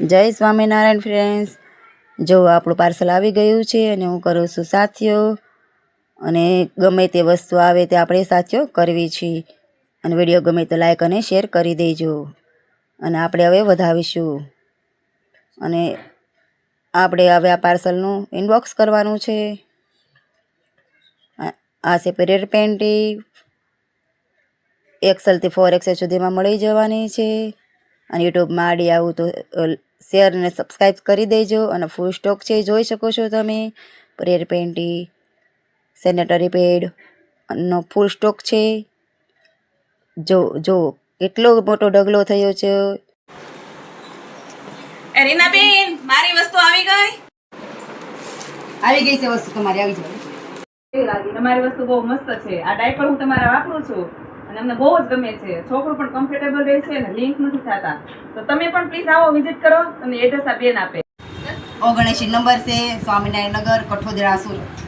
જય સ્વામિનારાયણ ફ્રેન્ડ્સ, જો આપણું પાર્સલ આવી ગયું છે અને હું કરું છું સાથીઓ. અને ગમે તે વસ્તુ આવે તે આપણે સાથીઓ કરવી છે. અને વિડીયો ગમે તો લાઈક અને શેર કરી દેજો. અને આપણે હવે વધાવીશું. અને આપણે હવે આ પાર્સલનું ઇનબોક્સ કરવાનું છે. આ છે પીરિયડ પેન્ટી, XL થી 4XL સુધીમાં મળી જવાની છે. અને યુટ્યુબમાં આડી આવું તો શેર અને સબસ્ક્રાઈબ કરી દેજો. અને ફૂલ સ્ટોક છે, જોઈ શકો છો તમે. પીરિયડ પેન્ટી, સેનેટરી પેડ નો ફૂલ સ્ટોક છે. જો કેટલો મોટો ઢગલો થયો છે. રીનાબેન, મારી વસ્તુ આવી ગઈ છે વસ્તુ તમારી આવી જાય. કેવી લાગી? તમારી વસ્તુ બહુ મસ્ત છે. આ ડાયપર હું તમારા વાપરું છું અને અમને બહુ જ ગમે છે. છોકરું પણ કમ્ફર્ટેબલ રહે છે અને લિંક નથી થતા. તો તમે પણ પ્લીઝ આવો, વિઝિટ કરો. તમને એડ્રેસ આ બેન આપે. 79 નંબર છે, સ્વામિનારાયણ નગર, કઠોદરા, સુરત.